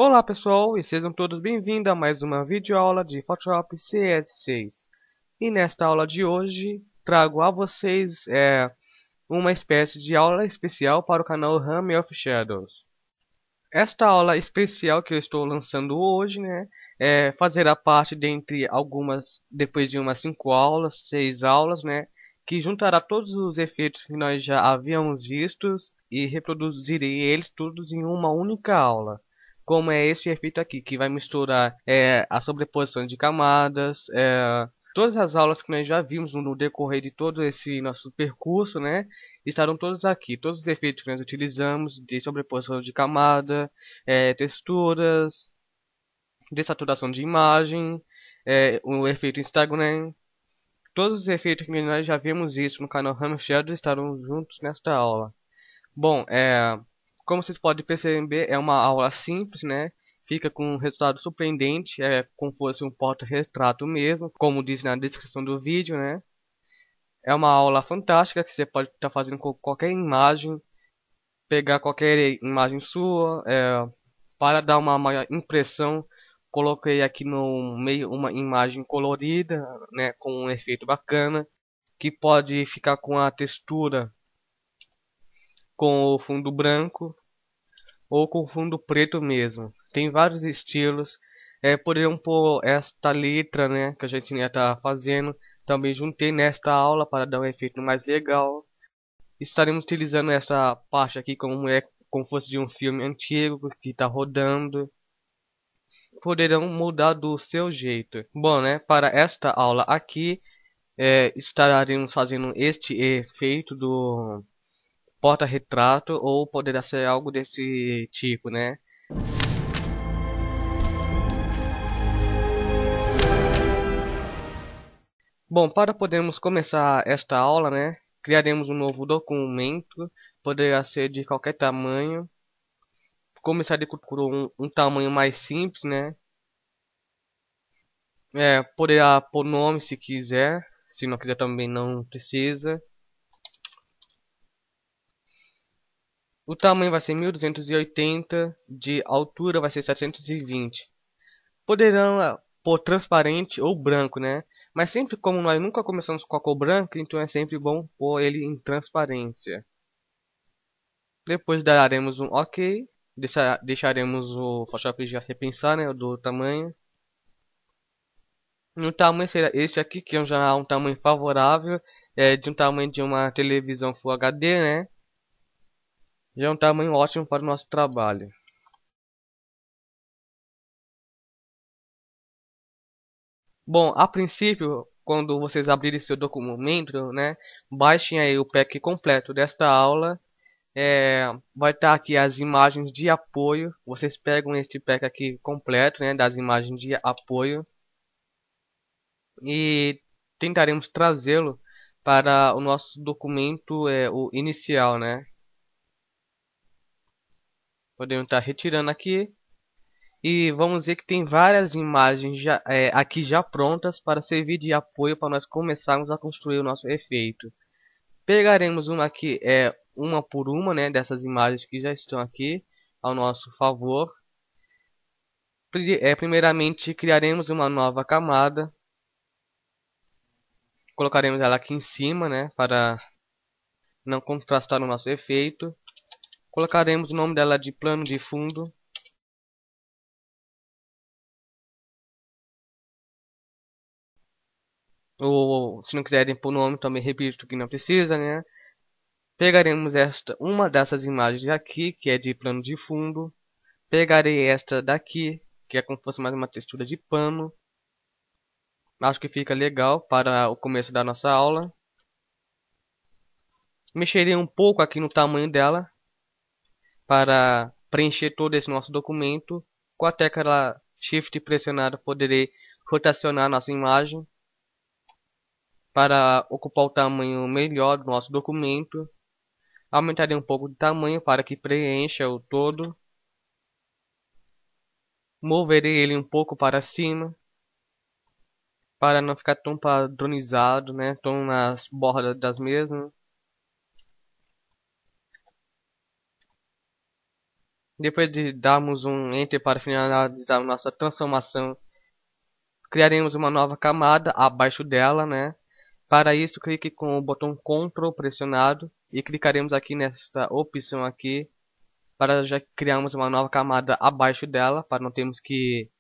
Olá pessoal, e sejam todos bem-vindos a mais uma videoaula de Photoshop CS6. E nesta aula de hoje, trago a vocês uma espécie de aula especial para o canal Rame of Shadows. Esta aula especial que eu estou lançando hoje, fazerá parte dentre algumas, depois de umas 5 aulas, 6 aulas, que juntará todos os efeitos que nós já havíamos vistos e reproduzirei eles todos em uma única aula. Como é esse efeito aqui, que vai misturar a sobreposição de camadas, todas as aulas que nós já vimos no decorrer de todo esse nosso percurso, estarão todos aqui. Todos os efeitos que nós utilizamos de sobreposição de camada, texturas, desaturação de imagem, o efeito Instagram. Todos os efeitos que nós já vimos isso no canal Rame Shadows estarão juntos nesta aula. Bom, como vocês podem perceber, é uma aula simples, Fica com um resultado surpreendente, como fosse um porta-retrato mesmo, como diz na descrição do vídeo, É uma aula fantástica que você pode estar fazendo com qualquer imagem, pegar qualquer imagem sua, para dar uma maior impressão. Coloquei aqui no meio uma imagem colorida, com um efeito bacana, que pode ficar com a textura com o fundo branco ou com fundo preto mesmo. Tem vários estilos. Poderiam pôr esta letra, que a gente ia estar fazendo. Também juntei nesta aula para dar um efeito mais legal. Estaremos utilizando essa parte aqui como fosse de um filme antigo que está rodando. Poderão mudar do seu jeito. Bom, para esta aula aqui, estaremos fazendo este efeito do porta-retrato ou poderá ser algo desse tipo, Bom, para podermos começar esta aula, criaremos um novo documento, poderá ser de qualquer tamanho. Começarei por um tamanho mais simples, Poderá pôr nome se quiser, se não quiser também não precisa. O tamanho vai ser 1280, de altura vai ser 720. Poderão pôr transparente ou branco, Mas sempre como nós nunca começamos com a cor branca, então é sempre bom pôr ele em transparência. Depois daremos um OK, deixaremos o Photoshop já repensar, do tamanho. O tamanho será este aqui, que é já um tamanho favorável, de um tamanho de uma televisão Full HD, Já é um tamanho ótimo para o nosso trabalho. Bom, a princípio, quando vocês abrirem seu documento, baixem aí o pack completo desta aula. Vai estar aqui as imagens de apoio. Vocês pegam este pack aqui completo, das imagens de apoio e tentaremos trazê-lo para o nosso documento, o inicial, Podemos estar retirando aqui. E vamos ver que tem várias imagens aqui já prontas para servir de apoio para nós começarmos a construir o nosso efeito. Pegaremos uma aqui, uma por uma, dessas imagens que já estão aqui ao nosso favor. Primeiramente criaremos uma nova camada. Colocaremos ela aqui em cima, para não contrastar o nosso efeito. Colocaremos o nome dela de plano de fundo. Ou se não quiserem pôr nome, também repito que não precisa, Pegaremos uma dessas imagens aqui, que é de plano de fundo. Pegarei esta daqui, que é como se fosse mais uma textura de pano. Acho que fica legal para o começo da nossa aula. Mexerei um pouco aqui no tamanho dela, para preencher todo esse nosso documento. Com a tecla Shift pressionada, poderei rotacionar nossa imagem para ocupar o tamanho melhor do nosso documento. Aumentarei um pouco de tamanho para que preencha o todo. Moverei ele um pouco para cima, para não ficar tão padronizado, tão nas bordas das mesmas. Depois de darmos um Enter para finalizar nossa transformação, criaremos uma nova camada abaixo dela, né? Para isso, clique com o botão Ctrl pressionado e clicaremos aqui nesta opção aqui para já criarmos uma nova camada abaixo dela, para não termos que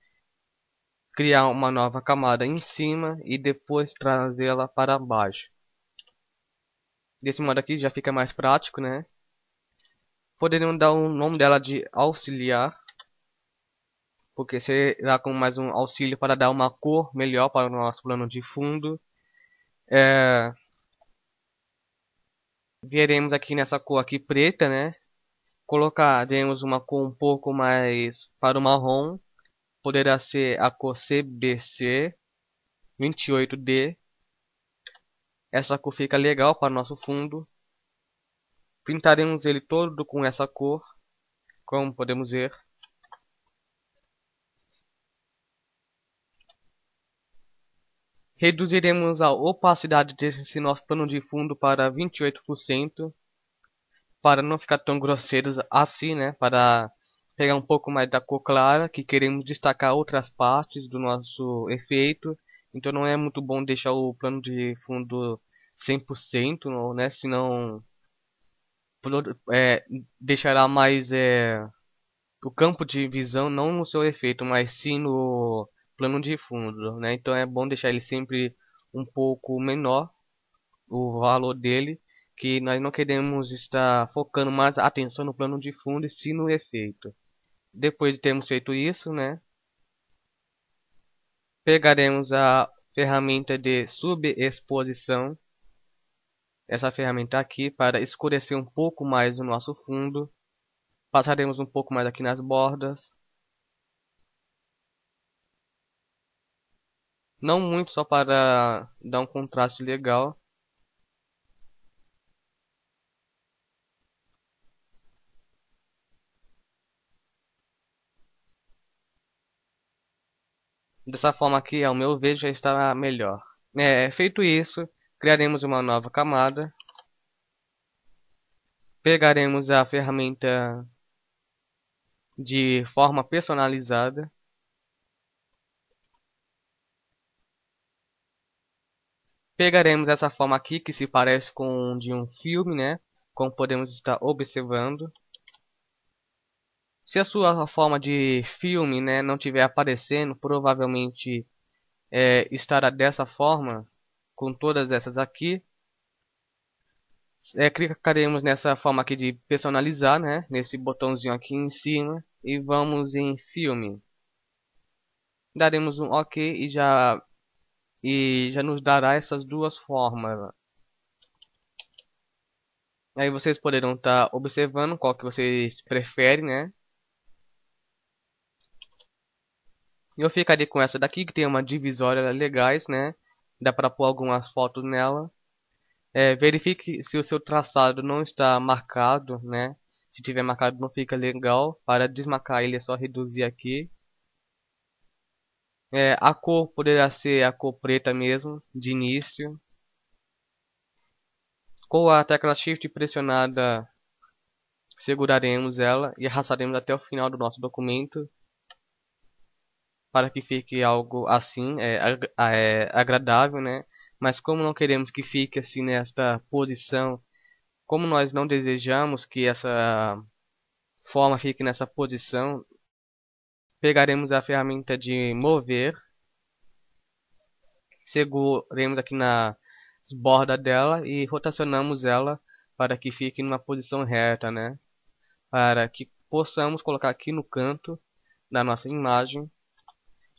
criar uma nova camada em cima e depois trazê-la para baixo. Desse modo aqui já fica mais prático, né? Poderíamos dar o nome dela de auxiliar, porque será como mais um auxílio para dar uma cor melhor para o nosso plano de fundo. Veremos aqui nessa cor aqui preta, né? Colocaremos uma cor um pouco mais para o marrom. Poderá ser a cor CBC 28D. Essa cor fica legal para o nosso fundo. Pintaremos ele todo com essa cor, como podemos ver. Reduziremos a opacidade desse nosso plano de fundo para 28%, para não ficar tão grosseiros assim, né? Para pegar um pouco mais da cor clara, que queremos destacar outras partes do nosso efeito. Então não é muito bom deixar o plano de fundo 100%, né? Senão deixará mais o campo de visão não no seu efeito, mas sim no plano de fundo, né? Então é bom deixar ele sempre um pouco menor, o valor dele, que nós não queremos estar focando mais a atenção no plano de fundo e sim no efeito. Depois de termos feito isso, né, pegaremos a ferramenta de subexposição, essa ferramenta aqui, para escurecer um pouco mais o nosso fundo. Passaremos um pouco mais aqui nas bordas, não muito, só para dar um contraste legal. Dessa forma aqui, ao meu ver, já está melhor. Feito isso, criaremos uma nova camada. Pegaremos a ferramenta de forma personalizada. Pegaremos essa forma aqui, que se parece com de um filme, né? Como podemos estar observando. Se a sua forma de filme, né, não estiver aparecendo, provavelmente estará dessa forma, com todas essas aqui. Clicaremos nessa forma aqui de personalizar, né? Nesse botãozinho aqui em cima. E vamos em filme. Daremos um OK e já nos dará essas duas formas. Aí vocês poderão estar observando qual que vocês preferem, né? Eu ficaria com essa daqui, que tem uma divisória legais, né? Dá para pôr algumas fotos nela. Verifique se o seu traçado não está marcado, né? Se tiver marcado não fica legal. Para desmarcar ele é só reduzir aqui. A cor poderá ser a cor preta mesmo, de início. Com a tecla Shift pressionada, seguraremos ela e arrastaremos até o final do nosso documento, para que fique algo assim, agradável, né? Mas como não queremos que fique assim nesta posição, como nós não desejamos que essa forma fique nessa posição, pegaremos a ferramenta de mover, seguremos aqui na borda dela e rotacionamos ela para que fique numa posição reta, né? Para que possamos colocar aqui no canto da nossa imagem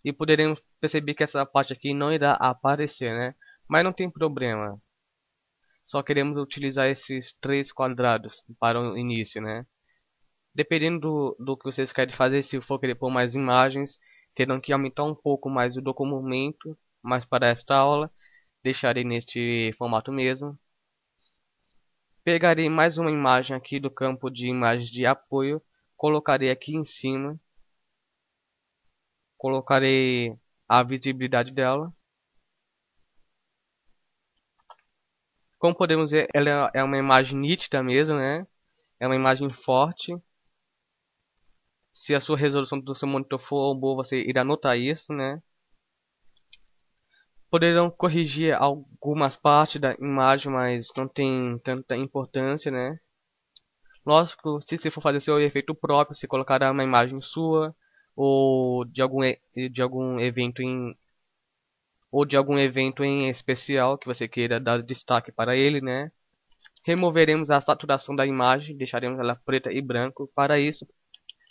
e poderemos perceber que essa parte aqui não irá aparecer, né? Mas não tem problema. Só queremos utilizar esses três quadrados para o início, né? Dependendo do que vocês querem fazer, se for querer pôr mais imagens, terão que aumentar um pouco mais o documento, mas para esta aula deixarei neste formato mesmo. Pegarei mais uma imagem aqui do campo de imagens de apoio, colocarei aqui em cima, colocarei a visibilidade dela. Como podemos ver, ela é uma imagem nítida mesmo, né? É uma imagem forte. Se a sua resolução do seu monitor for boa, você irá notar isso, né? Poderão corrigir algumas partes da imagem, mas não tem tanta importância, né? Lógico, se você for fazer seu efeito próprio, você colocará uma imagem sua ou de algum evento em especial que você queira dar destaque para ele, né? Removeremos a saturação da imagem, deixaremos ela preta e branco. Para isso,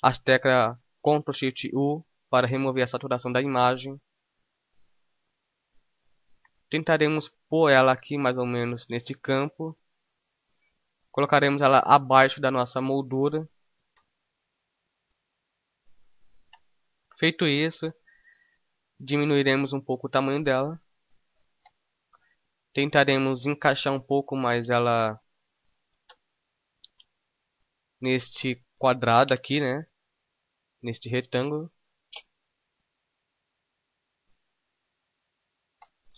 as teclas Ctrl Shift U para remover a saturação da imagem. Tentaremos pôr ela aqui mais ou menos neste campo. Colocaremos ela abaixo da nossa moldura. Feito isso, diminuiremos um pouco o tamanho dela. Tentaremos encaixar um pouco mais ela neste quadrado aqui, né? Neste retângulo.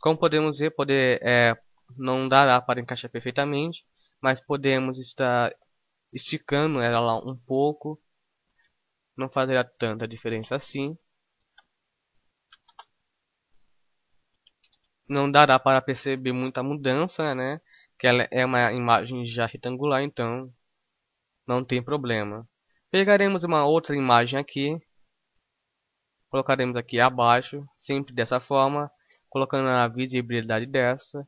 Como podemos ver, não dará para encaixar perfeitamente, mas podemos estar esticando ela um pouco. Não fará tanta diferença assim. Não dará para perceber muita mudança, né? Que ela é uma imagem já retangular, então não tem problema. Pegaremos uma outra imagem aqui, colocaremos aqui abaixo, sempre dessa forma, colocando a visibilidade dessa.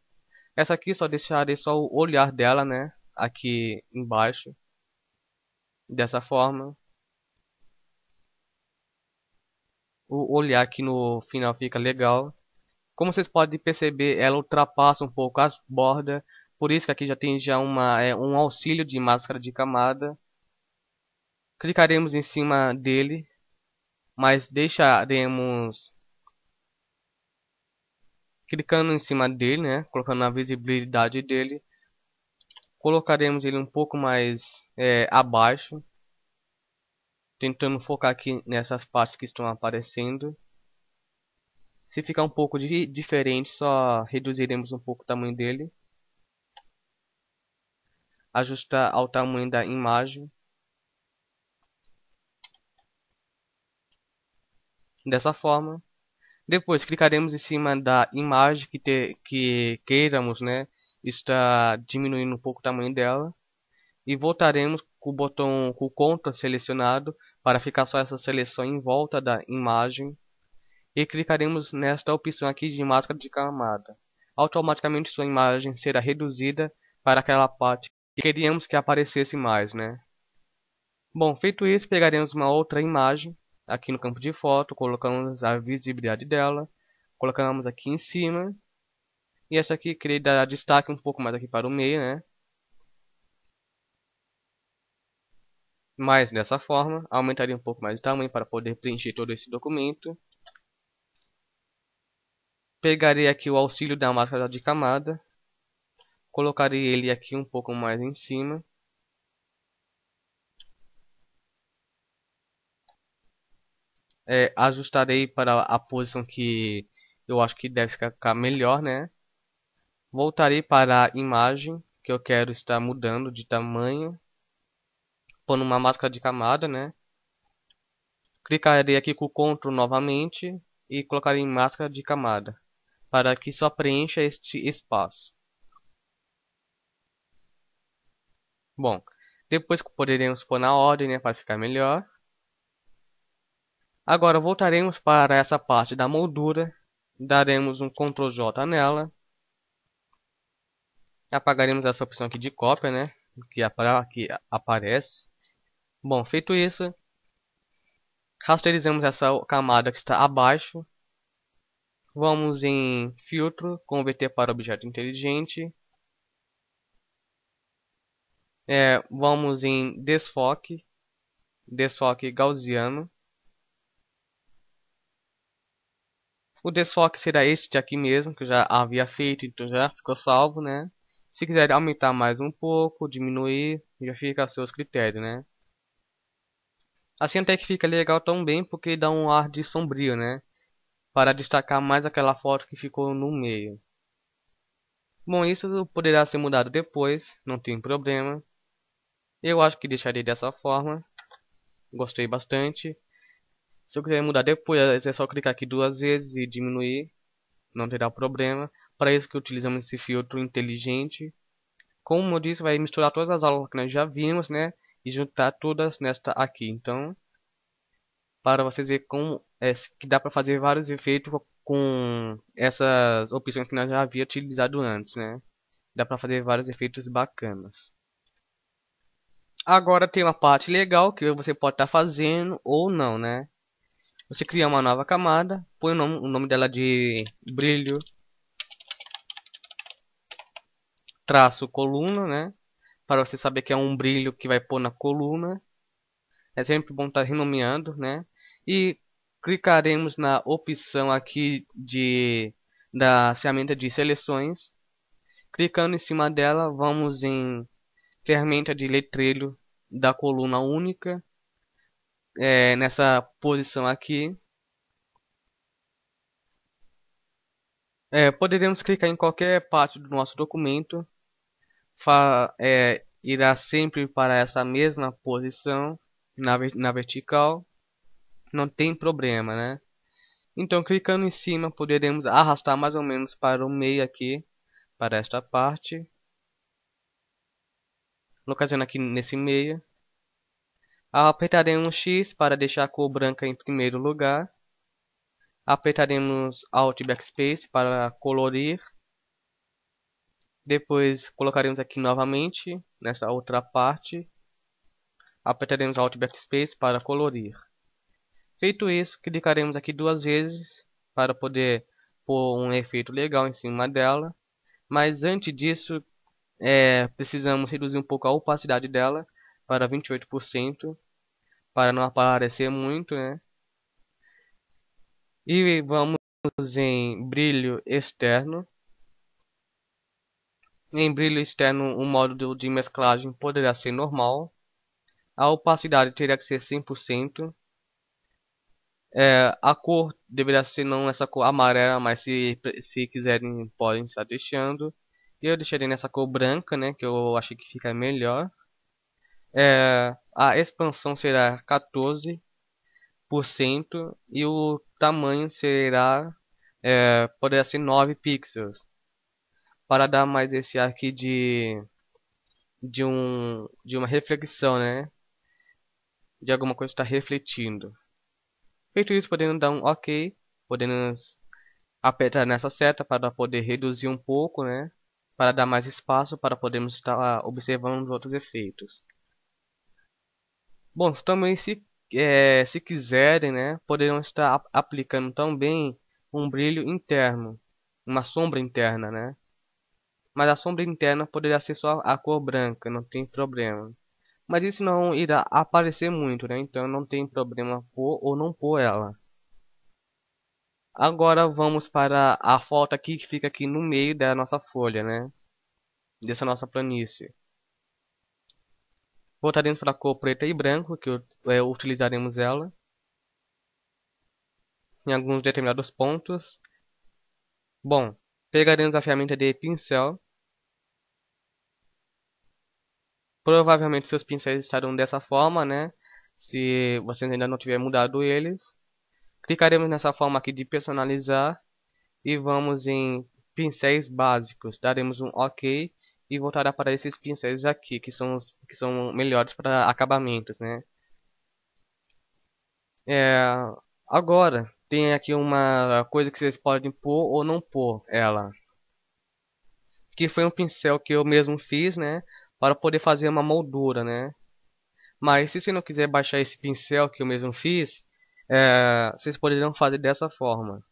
Essa aqui só deixarei só o olhar dela, né? Aqui embaixo, dessa forma. O olhar aqui no final fica legal. Como vocês podem perceber, ela ultrapassa um pouco as bordas. Por isso que aqui já tem um auxílio de máscara de camada. Clicaremos em cima dele, mas deixaremos clicando em cima dele, né? Colocando a visibilidade dele. Colocaremos ele um pouco mais abaixo, tentando focar aqui nessas partes que estão aparecendo. Se ficar um pouco diferente, só reduziremos um pouco o tamanho dele. Ajustar ao tamanho da imagem. Dessa forma. Depois clicaremos em cima da imagem que queiramos, né? Está diminuindo um pouco o tamanho dela. E voltaremos com o botão com o Ctrl selecionado para ficar só essa seleção em volta da imagem. E clicaremos nesta opção aqui de máscara de camada. Automaticamente sua imagem será reduzida para aquela parte que queríamos que aparecesse mais, né? Bom, feito isso, pegaremos uma outra imagem aqui no campo de foto, colocamos a visibilidade dela, colocamos aqui em cima, e essa aqui queria dar destaque um pouco mais aqui para o meio, né? Mas dessa forma, aumentaria um pouco mais o tamanho para poder preencher todo esse documento. Pegarei aqui o auxílio da máscara de camada, colocarei ele aqui um pouco mais em cima. Ajustarei para a posição que eu acho que deve ficar melhor, né? Voltarei para a imagem que eu quero estar mudando de tamanho, pondo uma máscara de camada, né? Clicarei aqui com o Ctrl novamente e colocarei em máscara de camada, para que só preencha este espaço. Bom, depois poderemos pôr na ordem, né, para ficar melhor. Agora voltaremos para essa parte da moldura, daremos um Ctrl J nela. Apagaremos essa opção aqui de cópia, né, que aparece. Bom, feito isso, rasterizamos essa camada que está abaixo. Vamos em filtro, converter para objeto inteligente. Vamos em desfoque gaussiano. O desfoque será este aqui mesmo, que eu já havia feito, então já ficou salvo, né? Se quiser aumentar mais um pouco, diminuir, já fica a seus critérios, né? Assim até que fica legal também, porque dá um ar de sombrio, né? Para destacar mais aquela foto que ficou no meio. Bom, isso poderá ser mudado depois, não tem problema. Eu acho que deixarei dessa forma. Gostei bastante. Se eu quiser mudar depois, é só clicar aqui duas vezes e diminuir. Não terá problema. Para isso que utilizamos esse filtro inteligente. Como eu disse, vai misturar todas as aulas que nós já vimos, né? E juntar todas nesta aqui. Então, para vocês verem como que dá para fazer vários efeitos com essas opções que nós já havia utilizado antes, né? Dá para fazer vários efeitos bacanas. Agora tem uma parte legal que você pode estar fazendo ou não, né? Você cria uma nova camada, põe o nome dela de brilho, traço coluna, né? Para você saber que é um brilho que vai pôr na coluna. É sempre bom estar renomeando, né? E clicaremos na opção aqui da ferramenta de seleções. Clicando em cima dela, vamos em ferramenta de letreiro da coluna única. Nessa posição aqui. Poderemos clicar em qualquer parte do nosso documento. Irá sempre para essa mesma posição na vertical. Não tem problema, né? Então, clicando em cima, poderemos arrastar mais ou menos para o meio aqui, para esta parte. Localizando aqui nesse meio. Apertaremos X para deixar a cor branca em primeiro lugar. Apertaremos Alt Backspace para colorir. Depois colocaremos aqui novamente, nessa outra parte. Apertaremos Alt Backspace para colorir. Feito isso, clicaremos aqui duas vezes para poder pôr um efeito legal em cima dela. Mas antes disso, precisamos reduzir um pouco a opacidade dela para 28%, para não aparecer muito, né? E vamos em brilho externo. Em brilho externo, o modo de mesclagem poderá ser normal. A opacidade teria que ser 100%. A cor deverá ser não essa cor amarela, mas se quiserem podem estar deixando. E eu deixarei nessa cor branca, né, que eu achei que fica melhor. A expansão será 14% e o tamanho poderá ser 9 pixels. Para dar mais esse ar aqui de uma reflexão, né, de alguma coisa estar refletindo. Feito isso, podemos dar um OK, podemos apertar nessa seta para poder reduzir um pouco, né? Para dar mais espaço para podermos estar observando os outros efeitos. Bom, também se quiserem, né? Poderão estar aplicando também um brilho interno, uma sombra interna, né? Mas a sombra interna poderia ser só a cor branca, não tem problema. Mas isso não irá aparecer muito, né? Então não tem problema pôr ou não pôr ela. Agora vamos para a foto aqui que fica aqui no meio da nossa folha, né? Dessa nossa planície. Voltaremos para a cor preta e branco, que utilizaremos ela em alguns determinados pontos. Bom, pegaremos a ferramenta de pincel. Provavelmente seus pincéis estarão dessa forma, né? Se você ainda não tiver mudado eles. Clicaremos nessa forma aqui de personalizar e vamos em pincéis básicos. Daremos um OK e voltará para esses pincéis aqui, que são melhores para acabamentos, né? Agora tem aqui uma coisa que vocês podem pôr ou não pôr ela, que foi um pincel que eu mesmo fiz, né, para poder fazer uma moldura, né? Mas se você não quiser baixar esse pincel que eu mesmo fiz, vocês poderão fazer dessa forma.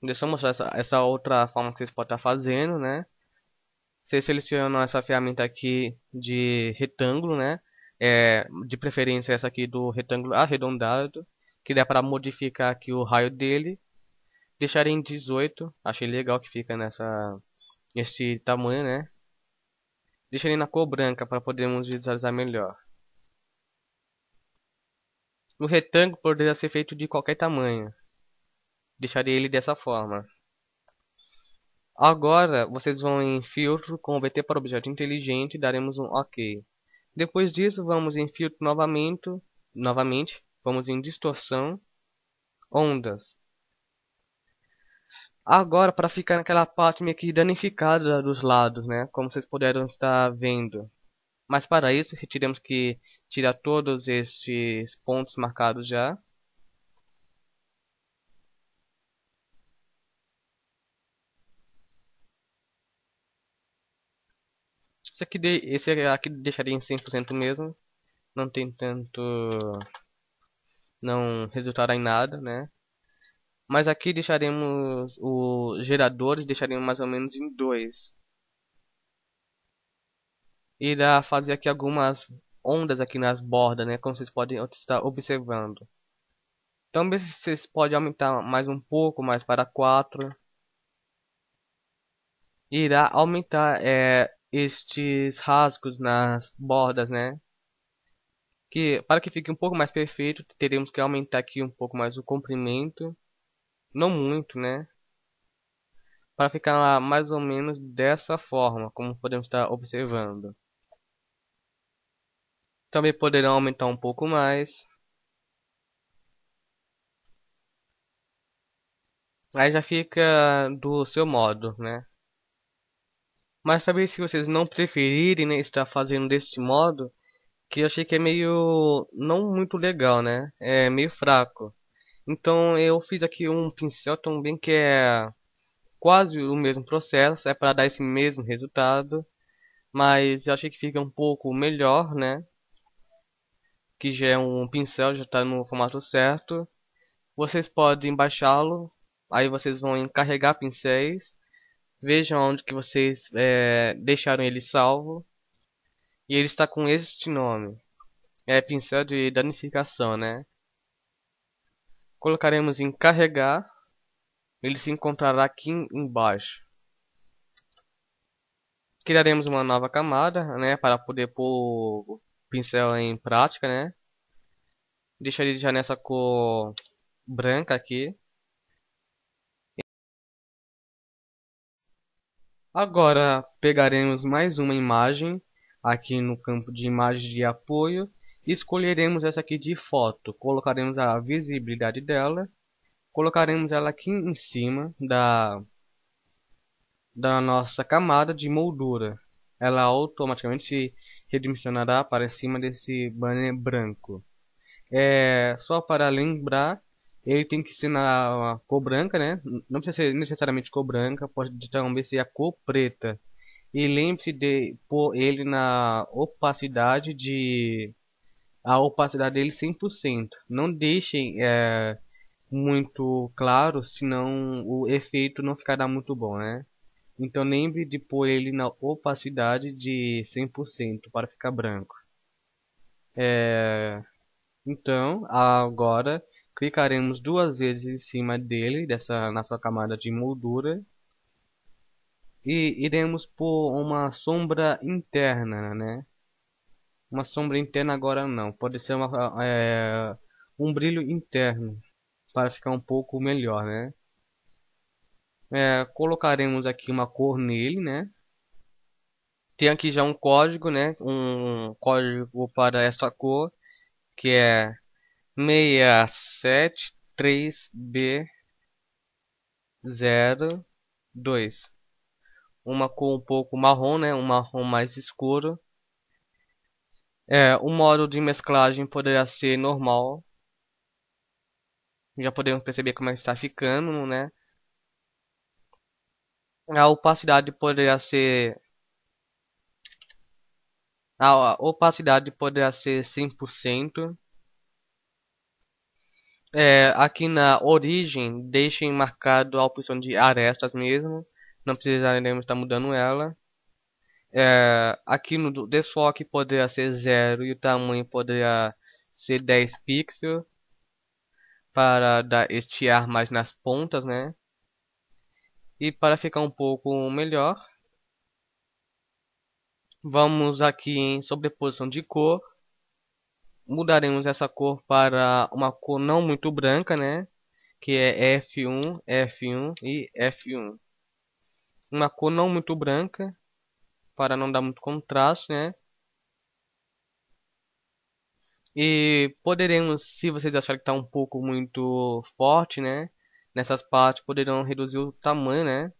Deixa eu mostrar essa outra forma que vocês podem estar fazendo, né? Vocês selecionam essa ferramenta aqui de retângulo, né? De preferência essa aqui do retângulo arredondado, que dá para modificar aqui o raio dele. Deixarei em 18, achei legal que fica nesse tamanho, né? Deixarei na cor branca para podermos visualizar melhor. O retângulo poderia ser feito de qualquer tamanho. Deixarei ele dessa forma. Agora vocês vão em filtro, converter para objeto inteligente e daremos um OK. Depois disso, vamos em filtro novamente, vamos em distorção, ondas. Agora, para ficar naquela parte meio que danificada dos lados, né? Como vocês puderam estar vendo. Mas para isso, teremos que tirar todos estes pontos marcados já. Esse aqui deixaria em 100% mesmo. Não tem tanto... Não resultará em nada, né? Mas aqui deixaremos os geradores, deixaremos mais ou menos em 2. Irá fazer aqui algumas ondas aqui nas bordas, né? Como vocês podem estar observando. Também vocês podem aumentar mais um pouco, mais para 4. Irá aumentar estes rasgos nas bordas, né? Que para que fique um pouco mais perfeito, teremos que aumentar aqui um pouco mais o comprimento, não muito, né? Para ficar mais ou menos dessa forma, como podemos estar observando. Também poderão aumentar um pouco mais. Aí já fica do seu modo, né? Mas também se vocês não preferirem, né, estar fazendo deste modo, que eu achei que é meio não muito legal, né? É meio fraco. Então eu fiz aqui um pincel também que é quase o mesmo processo, é para dar esse mesmo resultado, mas eu achei que fica um pouco melhor, né? Que já é um pincel, já está no formato certo. Vocês podem baixá-lo, aí vocês vão em carregar pincéis, vejam onde que vocês deixaram ele salvo, e ele está com este nome, é pincel de danificação, né? Colocaremos em carregar, ele se encontrará aqui embaixo. Criaremos uma nova camada, né, para poder pôr o pincel em prática, né? Deixa ele já nessa cor branca aqui. Agora pegaremos mais uma imagem aqui no campo de imagens de apoio e escolheremos essa aqui de foto. Colocaremos a visibilidade dela, colocaremos ela aqui em cima da nossa camada de moldura. Ela automaticamente se redimensionará para cima desse banner branco. Só para lembrar, ele tem que ser na cor branca, né? Não precisa ser necessariamente cor branca, pode também ser a cor preta. E lembre-se de pôr ele na opacidade a opacidade dele 100%. Não deixem muito claro, senão o efeito não ficará muito bom, né? Então lembre de pôr ele na opacidade de 100% para ficar branco. Então, agora clicaremos duas vezes em cima dele, dessa nossa camada de moldura, e iremos por uma sombra interna, né? Uma sombra interna agora não, pode ser um brilho interno, para ficar um pouco melhor, né? Colocaremos aqui uma cor nele, né? Tem aqui já um código, né? Um código para esta cor, que é 673B02. Uma cor um pouco marrom, né? Um marrom mais escuro. O modo de mesclagem poderá ser normal. Já podemos perceber como está ficando, né? A opacidade poderá ser a opacidade poderá ser 100%. Aqui na origem, deixem marcado a opção de arestas mesmo. Não precisaremos estar mudando ela. Aqui no desfoque poderá ser 0 e o tamanho poderá ser 10 pixels para dar este ar mais nas pontas, né? E para ficar um pouco melhor, vamos aqui em sobreposição de cor. Mudaremos essa cor para uma cor não muito branca, né? Que é F1, F1 e F1. Uma cor não muito branca, para não dar muito contraste, né? E poderemos, se vocês acharem que está um pouco muito forte, né? Nessas partes, poderão reduzir o tamanho, né?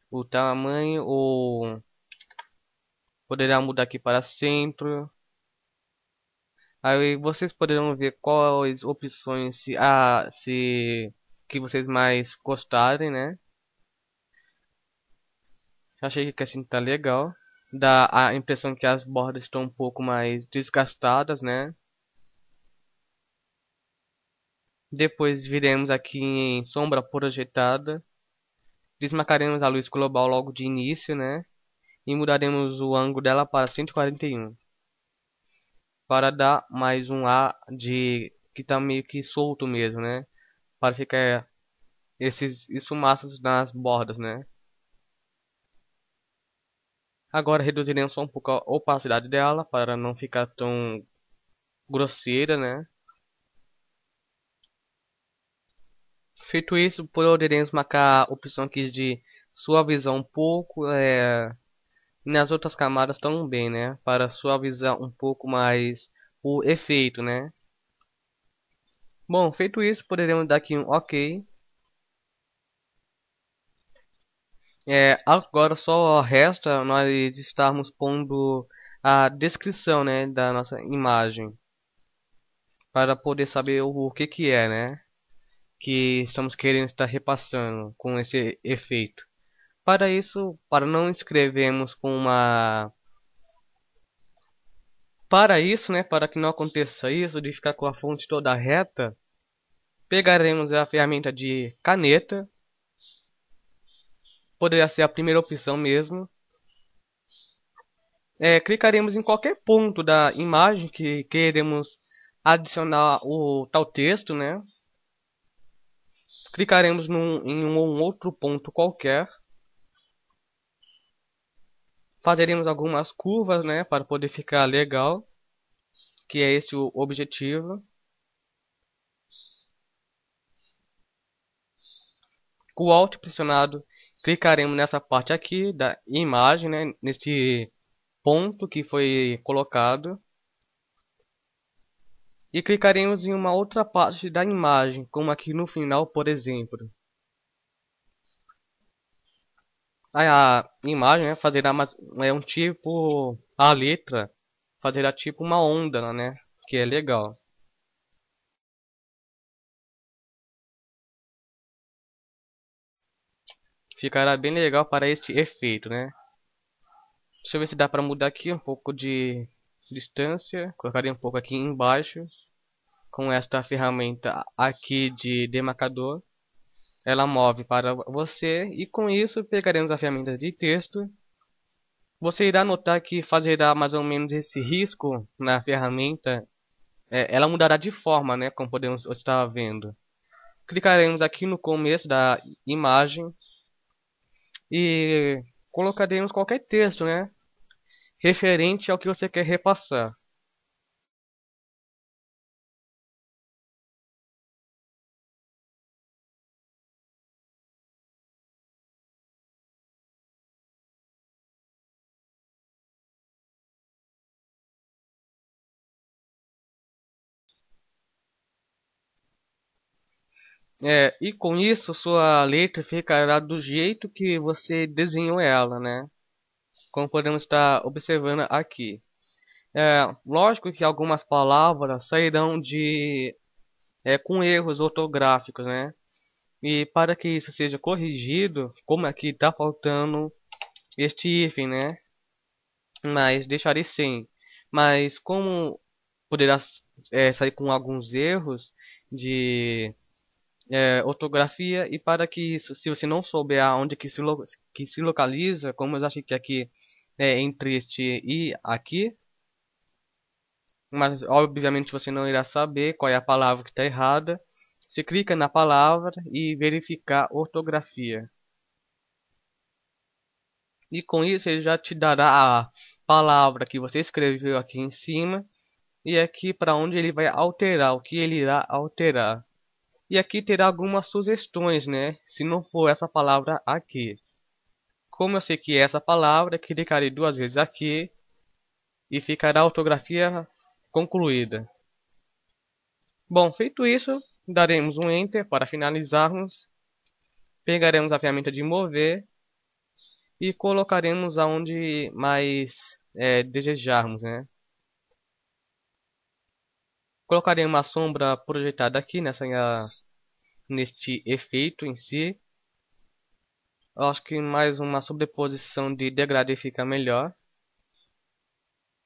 O tamanho, ou poderá mudar aqui para centro. Aí vocês poderão ver quais opções se que vocês mais gostarem, né? Achei que assim tá legal. Dá a impressão que as bordas estão um pouco mais desgastadas, né? Depois viremos aqui em sombra projetada. Desmarcaremos a luz global logo de início, né? E mudaremos o ângulo dela para 141. Para dar mais um ar de que tá meio que solto mesmo, né? Para ficar esses esfumaços nas bordas, né? Agora reduziremos só um pouco a opacidade dela para não ficar tão grosseira, né? Feito isso, poderemos marcar a opção aqui de suavizar um pouco, e nas outras camadas também, né? Para suavizar um pouco mais o efeito, né? Bom, feito isso, poderemos dar aqui um OK. Agora só resta nós estarmos pondo a descrição, né, da nossa imagem para poder saber o que que é, né, que estamos querendo estar repassando com esse efeito. Para isso, para não escrevermos com uma para isso, né, para que não aconteça isso de ficar com a fonte toda reta, pegaremos a ferramenta de caneta, poderia ser a primeira opção mesmo. Clicaremos em qualquer ponto da imagem que queremos adicionar o tal texto, né? Clicaremos em um outro ponto qualquer. Faremos algumas curvas, né, para poder ficar legal, que é esse o objetivo. Com o Alt pressionado, clicaremos nessa parte aqui da imagem, né, nesse ponto que foi colocado. E clicaremos em uma outra parte da imagem, como aqui no final, por exemplo. A imagem, né, fazerá um tipo, a letra fazerá tipo uma onda, né, que é legal. Ficará bem legal para este efeito, né. Deixa eu ver se dá para mudar aqui um pouco de distância. Colocarei um pouco aqui embaixo com esta ferramenta aqui de demarcador. Ela move para você e com isso pegaremos a ferramenta de texto. Você irá notar que fazerá mais ou menos esse risco na ferramenta. Ela mudará de forma, né, como podemos estar vendo. Clicaremos aqui no começo da imagem e colocaremos qualquer texto, né, referente ao que você quer repassar. E com isso sua letra ficará do jeito que você desenhou ela, né? Como podemos estar observando aqui. Lógico que algumas palavras sairão com erros ortográficos, né? E para que isso seja corrigido, como aqui está faltando este hífen, né? Mas deixarei sem. Mas como poderá sair com alguns erros de ortografia, e para que isso, se você não souber aonde que se localiza, como eu achei que aqui é entre este e aqui, mas obviamente você não irá saber qual é a palavra que está errada. Você clica na palavra e verificar ortografia. E com isso ele já te dará a palavra que você escreveu aqui em cima e aqui para onde ele vai alterar, o que ele irá alterar. E aqui terá algumas sugestões, né? Se não for essa palavra aqui. Como eu sei que é essa palavra, clicarei duas vezes aqui e ficará a ortografia concluída. Bom, feito isso, daremos um Enter para finalizarmos, pegaremos a ferramenta de mover e colocaremos aonde mais desejarmos, né? Colocarei uma sombra projetada aqui neste efeito em si. Eu acho que mais uma sobreposição de degradê fica melhor.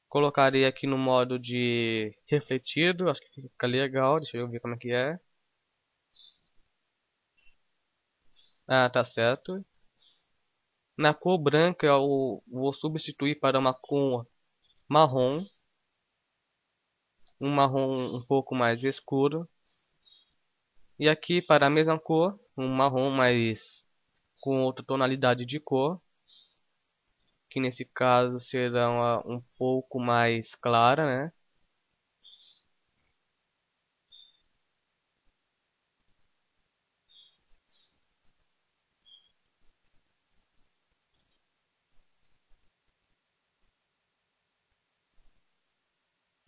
Colocarei aqui no modo de refletido, acho que fica legal, deixa eu ver como é que é. Ah, tá certo. Na cor branca eu vou substituir para uma cor marrom. Um marrom um pouco mais escuro. E aqui para a mesma cor, um marrom mais com outra tonalidade de cor, que nesse caso será um pouco mais clara, né?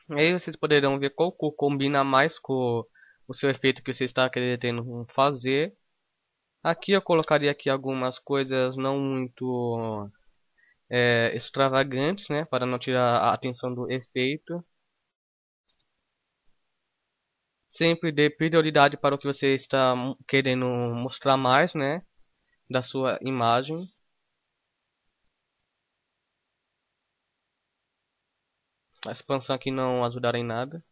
Aí vocês poderão ver qual cor combina mais com o seu efeito que você está querendo fazer. Aqui eu colocaria aqui algumas coisas não muito extravagantes, né, para não tirar a atenção do efeito. Sempre dê prioridade para o que você está querendo mostrar mais, né, da sua imagem. A expansão aqui não ajudará em nada.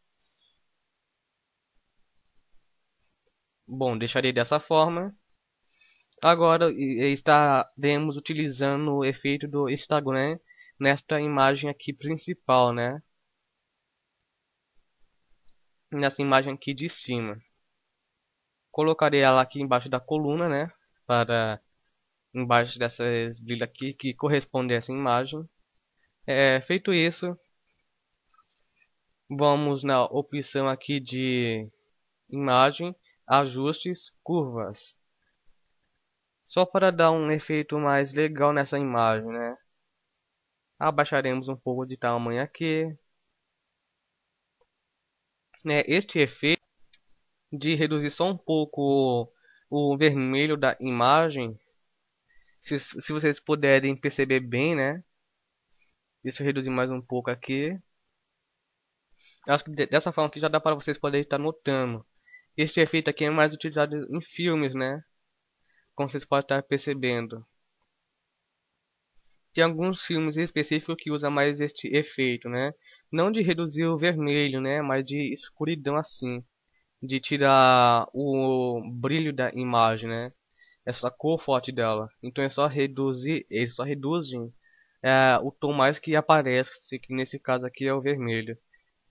Bom, deixarei dessa forma. Agora estaremos utilizando o efeito do Instagram nesta imagem aqui principal, né? Nessa imagem aqui de cima. Colocarei ela aqui embaixo da coluna, né? Para embaixo dessas brilhas aqui que correspondem a essa imagem. Feito isso, vamos na opção aqui de imagem, ajustes, curvas. Só para dar um efeito mais legal nessa imagem, né? Abaixaremos um pouco de tamanho aqui. Este efeito de reduzir só um pouco o vermelho da imagem, se vocês puderem perceber bem, né? Deixa eu reduzir mais um pouco aqui. Acho que dessa forma aqui já dá para vocês poderem estar notando. Este efeito aqui é mais utilizado em filmes, né? Como vocês podem estar percebendo. Tem alguns filmes específicos que usam mais este efeito, né? Não de reduzir o vermelho, né? Mas de escuridão assim. De tirar o brilho da imagem, né? Essa cor forte dela. Então é só reduzir, eles só reduzem o tom mais que aparece, que nesse caso aqui é o vermelho.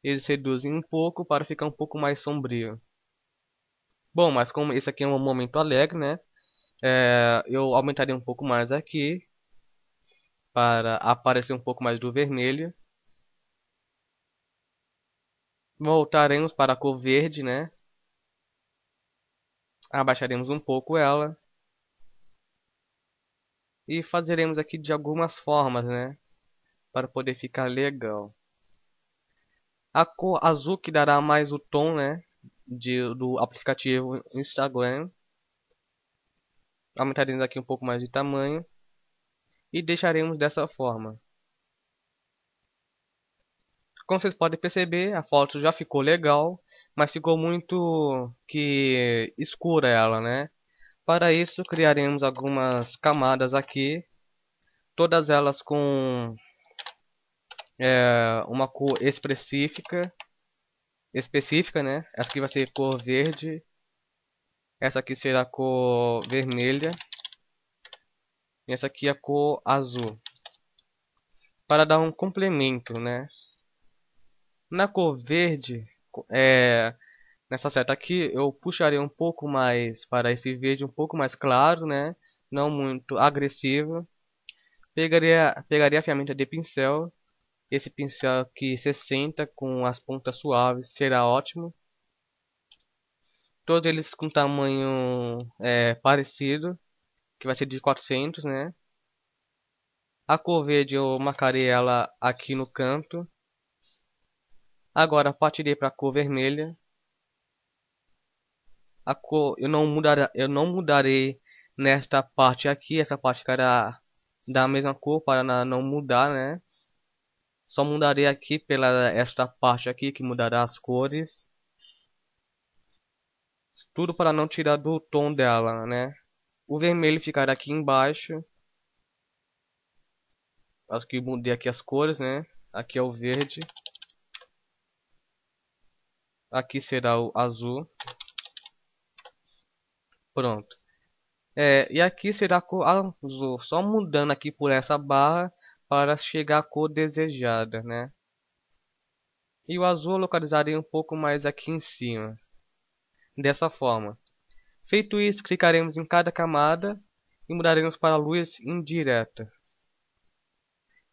Eles reduzem um pouco para ficar um pouco mais sombrio. Bom, mas como esse aqui é um momento alegre, né? Eu aumentaria um pouco mais aqui para aparecer um pouco mais do vermelho. Voltaremos para a cor verde, né? Abaixaremos um pouco ela. E fazeremos aqui de algumas formas, né? Para poder ficar legal. A cor azul que dará mais o tom, né? Do aplicativo Instagram. Aumentaremos aqui um pouco mais de tamanho. E deixaremos dessa forma. Como vocês podem perceber, a foto já ficou legal, mas ficou muito escura ela, né? Para isso, criaremos algumas camadas aqui, todas elas com uma cor específica, né? Essa aqui vai ser cor verde, essa aqui será cor vermelha, e essa aqui é a cor azul, para dar um complemento, né? Na cor verde, nessa seta aqui, eu puxarei um pouco mais para esse verde um pouco mais claro, né? Não muito agressivo. Pegaria a ferramenta de pincel. Esse pincel aqui 60 com as pontas suaves será ótimo. Todos eles com tamanho parecido, que vai ser de 400, né? A cor verde eu marcarei ela aqui no canto. Agora partirei para a cor vermelha. A cor eu não mudarei nesta parte aqui. Essa parte ficará da mesma cor para não mudar, né? Só mudarei aqui pela esta parte aqui que mudará as cores. Tudo para não tirar do tom dela, né? O vermelho ficará aqui embaixo. Acho que mudei aqui as cores, né? Aqui é o verde. Aqui será o azul. Pronto. E aqui será a cor azul. Só mudando aqui por essa barra para chegar à cor desejada, né? E o azul eu localizarei um pouco mais aqui em cima. Dessa forma. Feito isso, clicaremos em cada camada e mudaremos para a luz indireta.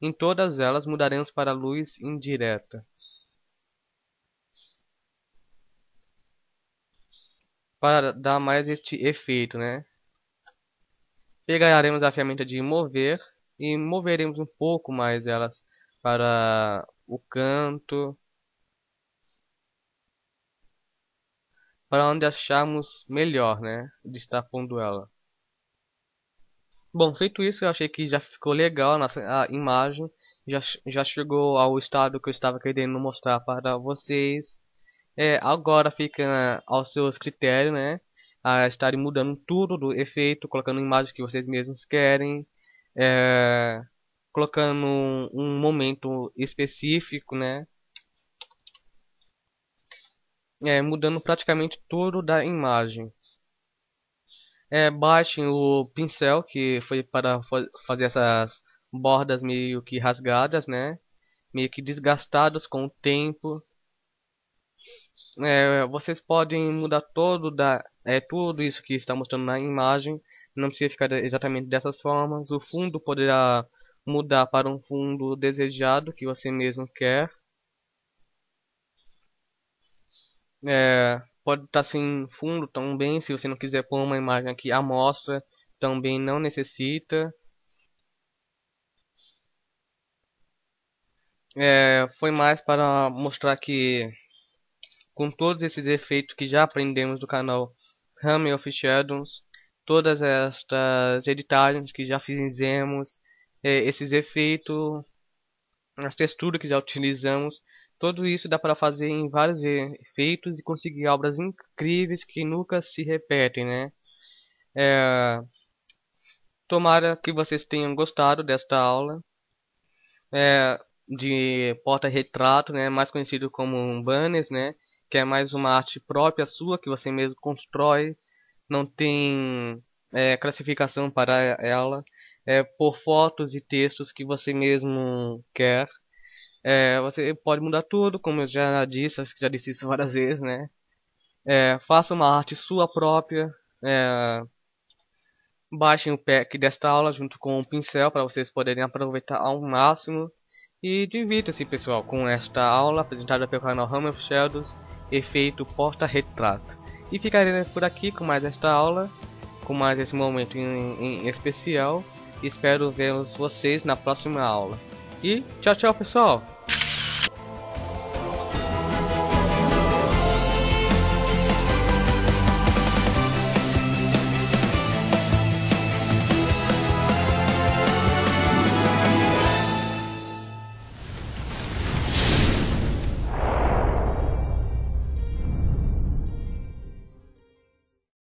Em todas elas mudaremos para a luz indireta. Para dar mais este efeito, né? Pegaremos a ferramenta de mover e moveremos um pouco mais elas para o canto, para onde acharmos melhor, né? De estar pondo ela. Bom, feito isso, eu achei que já ficou legal a nossa imagem. Já chegou ao estado que eu estava querendo mostrar para vocês. Agora fica aos seus critérios, né? A estarem mudando tudo do efeito, colocando imagens que vocês mesmos querem, colocando um momento específico, né? Mudando praticamente tudo da imagem. Baixem o pincel que foi para fazer essas bordas meio que rasgadas, né? Meio que desgastadas com o tempo. Vocês podem mudar tudo isso que está mostrando na imagem. Não precisa ficar exatamente dessas formas. O fundo poderá mudar para um fundo desejado que você mesmo quer. Pode estar sem fundo também, se você não quiser pôr uma imagem aqui à mostra, também não necessita. Foi mais para mostrar que com todos esses efeitos que já aprendemos do canal Hammer of Shadows, todas estas editagens que já fizemos, esses efeitos, as texturas que já utilizamos, tudo isso dá para fazer em vários efeitos e conseguir obras incríveis que nunca se repetem, né? Tomara que vocês tenham gostado desta aula de porta-retrato, né? Mais conhecido como um banners, né? Que é mais uma arte própria sua que você mesmo constrói, não tem classificação para ela, por fotos e textos que você mesmo quer. Você pode mudar tudo, como eu já disse, acho que já disse isso várias vezes, né? Faça uma arte sua própria. Baixem o pack desta aula junto com o pincel para vocês poderem aproveitar ao máximo. E divirta-se, pessoal, com esta aula apresentada pelo canal Hammer of Shadows, efeito porta-retrato. E ficarei por aqui com mais esta aula, com mais esse momento em especial. Espero ver vocês na próxima aula. E tchau, tchau, pessoal!